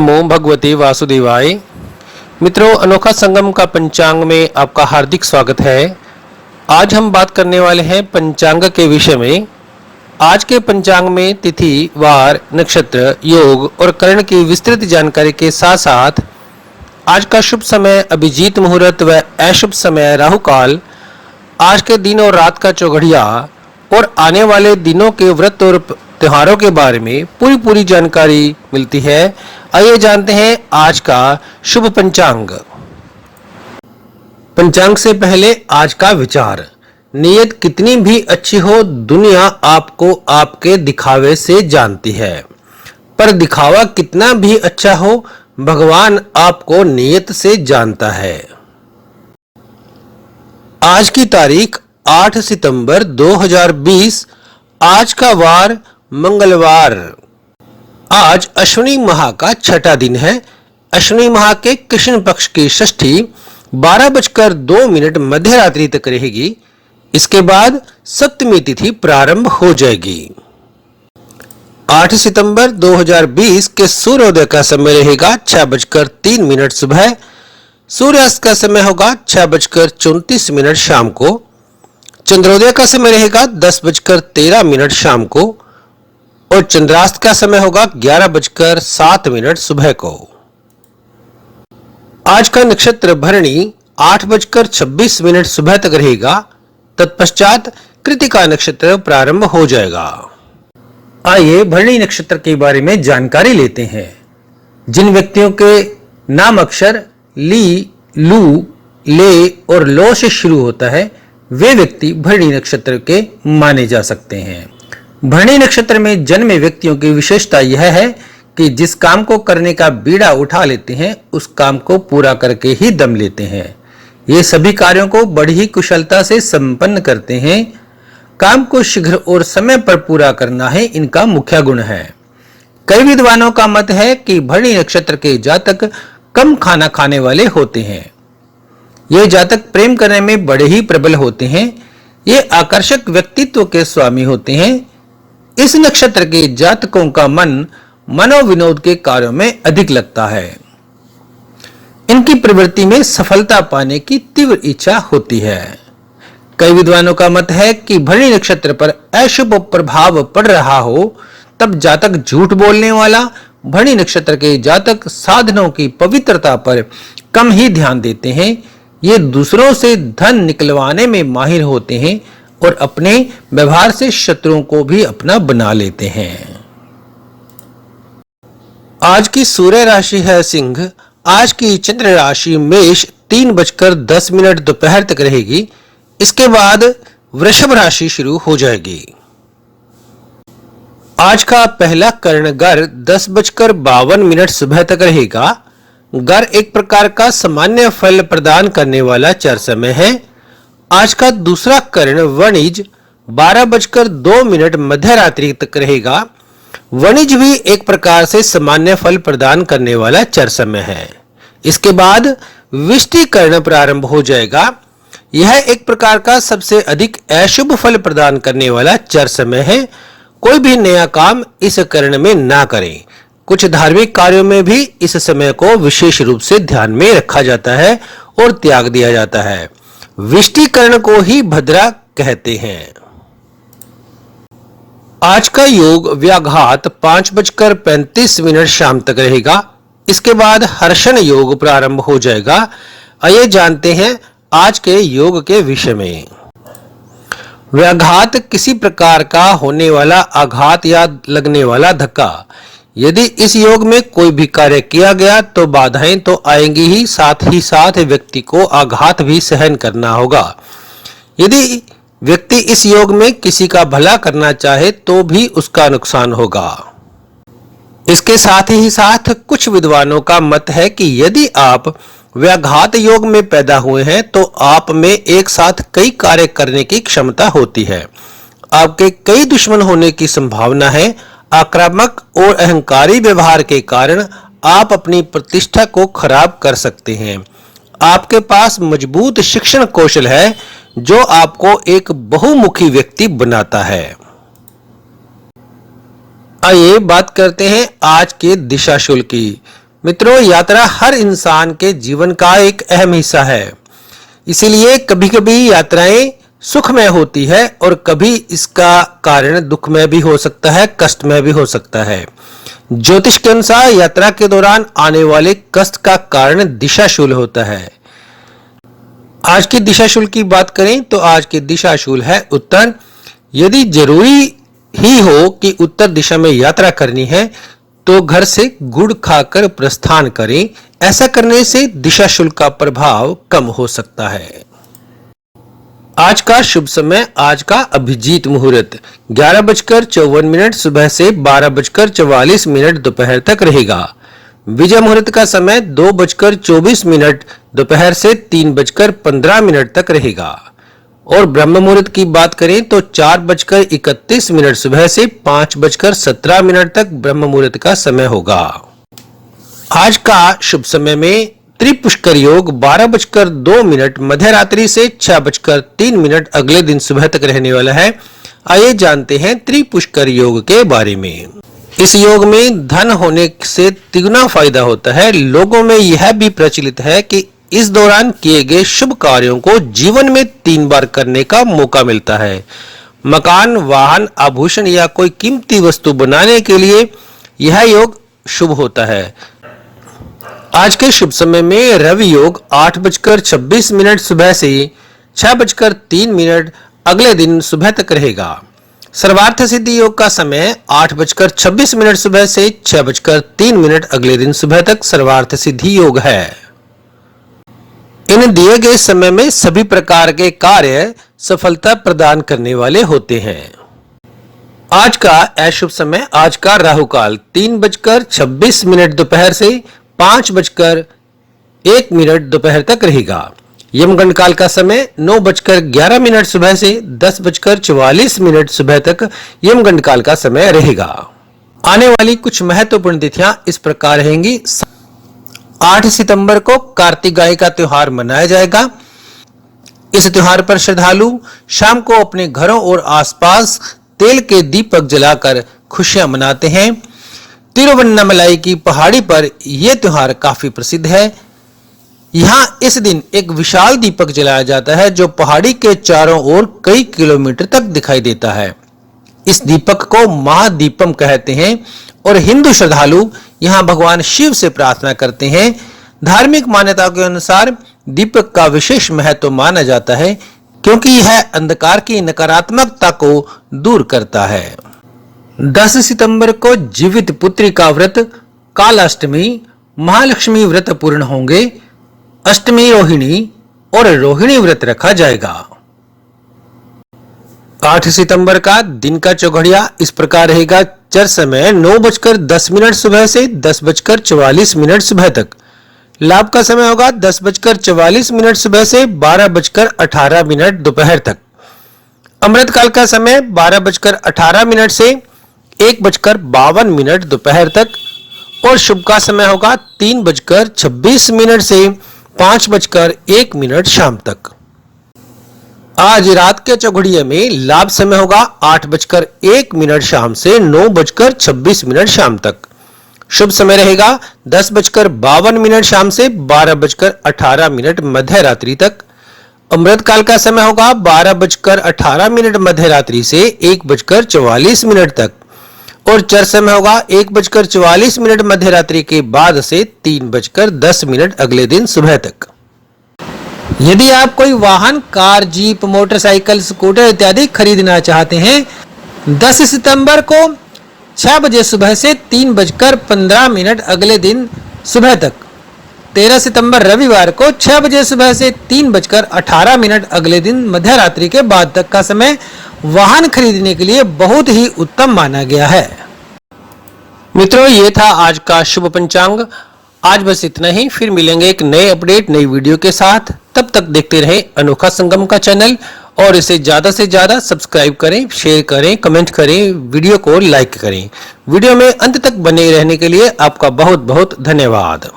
नमो भगवते वासुदेवाय। मित्रों, अनोखा संगम का पंचांग में आपका हार्दिक स्वागत है। आज हम बात करने वाले हैं पंचांग के विषय में। आज के पंचांग में तिथि, वार, नक्षत्र, योग और करण की विस्तृत जानकारी के साथ साथ आज का शुभ समय अभिजीत मुहूर्त व अशुभ समय राहु काल, आज के दिन और रात का चौघड़िया और आने वाले दिनों के व्रत और त्योहारों के बारे में पूरी जानकारी मिलती है। आइए जानते हैं आज का शुभ पंचांग। पंचांग से पहले आज का विचार। नीयत कितनी भी अच्छी हो, दुनिया आपको आपके दिखावे से जानती है, पर दिखावा कितना भी अच्छा हो, भगवान आपको नीयत से जानता है। आज की तारीख 8 सितंबर 2020। आज का वार मंगलवार। आज अश्विनी माह का छठा दिन है। अश्विनी माह के कृष्ण पक्ष की षष्ठी 12:02 मध्य रात्रि तक रहेगी। इसके बाद सप्तमी तिथि प्रारंभ हो जाएगी। 8 सितंबर 2020 के सूर्योदय का समय रहेगा 6:03 सुबह। सूर्यास्त का समय होगा 6:34 शाम को। चंद्रोदय का समय रहेगा 10:13 शाम को और चंद्रास्त का समय होगा 11:07 सुबह को। आज का नक्षत्र भरणी 8:26 सुबह तक रहेगा। तत्पश्चात कृतिका नक्षत्र प्रारंभ हो जाएगा। आइए भरणी नक्षत्र के बारे में जानकारी लेते हैं। जिन व्यक्तियों के नाम अक्षर ली, लू, ले और लो से शुरू होता है, वे व्यक्ति भरणी नक्षत्र के माने जा सकते हैं। भरणी नक्षत्र में जन्मे व्यक्तियों की विशेषता यह है कि जिस काम को करने का बीड़ा उठा लेते हैं, उस काम को पूरा करके ही दम लेते हैं। ये सभी कार्यों को बड़ी ही कुशलता से संपन्न करते हैं। काम को शीघ्र और समय पर पूरा करना है इनका मुख्य गुण है। कई विद्वानों का मत है कि भरणी नक्षत्र के जातक कम खाना खाने वाले होते हैं। ये जातक प्रेम करने में बड़े ही प्रबल होते हैं। ये आकर्षक व्यक्तित्व के स्वामी होते हैं। इस नक्षत्र के जातकों का मन मनोविनोद के कार्यों में अधिक लगता है। इनकी प्रवृत्ति में सफलता पाने की तीव्र इच्छा होती है। कई विद्वानों का मत है कि भरणी नक्षत्र पर अशुभ प्रभाव पड़ रहा हो, तब जातक झूठ बोलने वाला। भरणी नक्षत्र के जातक साधनों की पवित्रता पर कम ही ध्यान देते हैं। ये दूसरों से धन निकलवाने में माहिर होते हैं और अपने व्यवहार से शत्रुओं को भी अपना बना लेते हैं। आज की सूर्य राशि है सिंह। आज की चंद्र राशि मेष 3:10 दोपहर तक रहेगी। इसके बाद वृषभ राशि शुरू हो जाएगी। आज का पहला कर्ण गर 10:52 सुबह तक रहेगा। गर एक प्रकार का सामान्य फल प्रदान करने वाला चर समय है। आज का दूसरा कर्ण वणिज 12:02 मध्य रात्रि तक रहेगा। वणिज भी एक प्रकार से सामान्य फल प्रदान करने वाला चर समय है। इसके बाद विष्टि कर्ण प्रारंभ हो जाएगा। यह एक प्रकार का सबसे अधिक अशुभ फल प्रदान करने वाला चर समय है। कोई भी नया काम इस कर्ण में ना करें। कुछ धार्मिक कार्यों में भी इस समय को विशेष रूप से ध्यान में रखा जाता है और त्याग दिया जाता है। विष्टि कर्ण को ही भद्रा कहते हैं। आज का योग व्याघात 5:35 शाम तक रहेगा। इसके बाद हर्षण योग प्रारंभ हो जाएगा। आइए जानते हैं आज के योग के विषय में। व्याघात किसी प्रकार का होने वाला आघात या लगने वाला धक्का। यदि इस योग में कोई भी कार्य किया गया तो बाधाएं तो आएंगी ही साथ व्यक्ति को आघात भी सहन करना होगा। यदि व्यक्ति इस योग में किसी का भला करना चाहे तो भी उसका नुकसान होगा। इसके साथ ही साथ कुछ विद्वानों का मत है कि यदि आप व्याघात योग में पैदा हुए हैं तो आप में एक साथ कई कार्य करने की क्षमता होती है। आपके कई दुश्मन होने की संभावना है। आक्रामक और अहंकारी व्यवहार के कारण आप अपनी प्रतिष्ठा को खराब कर सकते हैं। आपके पास मजबूत शिक्षण कौशल है जो आपको एक बहुमुखी व्यक्ति बनाता है। आइए बात करते हैं आज के दिशा शुल्क की। मित्रों, यात्रा हर इंसान के जीवन का एक अहम हिस्सा है। इसीलिए कभी कभी यात्राएं सुखमय होती है और कभी इसका कारण दुखमय भी हो सकता है, कष्टमय भी हो सकता है। ज्योतिष के अनुसार यात्रा के दौरान आने वाले कष्ट का कारण दिशाशूल होता है। आज की दिशाशूल की बात करें तो आज की दिशाशूल है उत्तर। यदि जरूरी ही हो कि उत्तर दिशा में यात्रा करनी है तो घर से गुड़ खाकर प्रस्थान करें। ऐसा करने से दिशाशूल का प्रभाव कम हो सकता है। आज का शुभ समय, आज का अभिजीत मुहूर्त 11:54 सुबह से 12:44 दोपहर तक रहेगा। विजय मुहूर्त का समय 2:24 दोपहर से 3:15 तक रहेगा। और ब्रह्म मुहूर्त की बात करें तो 4:31 सुबह से 5:17 तक ब्रह्म मुहूर्त का समय होगा। आज का शुभ समय में त्रिपुष्कर योग 12:02 मध्य रात्रि से 6:03 अगले दिन सुबह तक रहने वाला है। आइए जानते हैं त्रिपुष्कर योग के बारे में। इस योग में धन होने से तिगुना फायदा होता है। लोगों में यह भी प्रचलित है कि इस दौरान किए गए शुभ कार्यों को जीवन में 3 बार करने का मौका मिलता है। मकान, वाहन, आभूषण या कोई कीमती वस्तु बनाने के लिए यह योग शुभ होता है। आज के शुभ समय में रवि योग 8:26 सुबह से 6:03 अगले दिन सुबह तक रहेगा। सर्वार्थ सिद्धि योग का समय 8:26 सुबह से 6:03 अगले दिन सुबह तक सर्वार्थ सिद्धि योग है। इन दिए गए समय में सभी प्रकार के कार्य सफलता प्रदान करने वाले होते हैं। आज का अशुभ समय, आज का राहु काल 3:26 दोपहर से 5:01 दोपहर तक रहेगा। यमगंड काल का समय 9:11 सुबह से 10:44 सुबह तक यमगंड काल का समय रहेगा। आने वाली कुछ महत्वपूर्ण तिथियां इस प्रकार रहेंगी। 8 सितंबर को कार्तिक गाय का त्योहार मनाया जाएगा। इस त्योहार पर श्रद्धालु शाम को अपने घरों और आसपास तेल के दीपक जलाकर खुशियां मनाते हैं। तिरुवन्नामलाई की पहाड़ी पर यह त्योहार काफी प्रसिद्ध है। यहाँ इस दिन एक विशाल दीपक जलाया जाता है जो पहाड़ी के चारों ओर कई किलोमीटर तक दिखाई देता है। इस दीपक को महादीपम कहते हैं और हिंदू श्रद्धालु यहाँ भगवान शिव से प्रार्थना करते हैं। धार्मिक मान्यताओं के अनुसार दीपक का विशेष महत्व माना जाता है क्योंकि यह अंधकार की नकारात्मकता को दूर करता है। 10 सितंबर को जीवित पुत्री का व्रत, कालाष्टमी, महालक्ष्मी व्रत पूर्ण होंगे। अष्टमी रोहिणी और रोहिणी व्रत रखा जाएगा। 8 सितंबर का दिन का चौघड़िया इस प्रकार रहेगा। चर समय 9:10 सुबह से 10:44 सुबह तक। लाभ का समय होगा 10:44 सुबह से 12:18 दोपहर तक। अमृत काल का समय 12:18 से 1:52 दोपहर तक। और शुभ का समय होगा 3:26 से 5:01 शाम तक। आज रात के चौघड़िया में लाभ समय होगा 8:01 शाम से 9:26 शाम तक। शुभ समय रहेगा 10:52 शाम से 12:18 मध्य रात्रि तक। अमृत काल का समय होगा 12:18 मध्य रात्रि से 1:44 तक। और चर समय होगा 1:44 मध्य रात्रि के बाद से 3:10 अगले दिन सुबह तक। यदि आप कोई वाहन, कार, जीप, मोटरसाइकिल, स्कूटर इत्यादि खरीदना चाहते हैं 10 सितंबर को 6 बजे सुबह से 3:15 अगले दिन सुबह तक। 13 सितंबर रविवार को 6 बजे सुबह से 3:18 अगले दिन मध्य रात्रि के बाद तक का समय वाहन खरीदने के लिए बहुत ही उत्तम माना गया है। मित्रों, ये था आज का शुभ पंचांग। आज बस इतना ही। फिर मिलेंगे एक नए अपडेट, नई वीडियो के साथ। तब तक देखते रहे अनोखा संगम का चैनल और इसे ज्यादा से ज्यादा सब्सक्राइब करें, शेयर करें, कमेंट करें, वीडियो को लाइक करें। वीडियो में अंत तक बने रहने के लिए आपका बहुत बहुत धन्यवाद।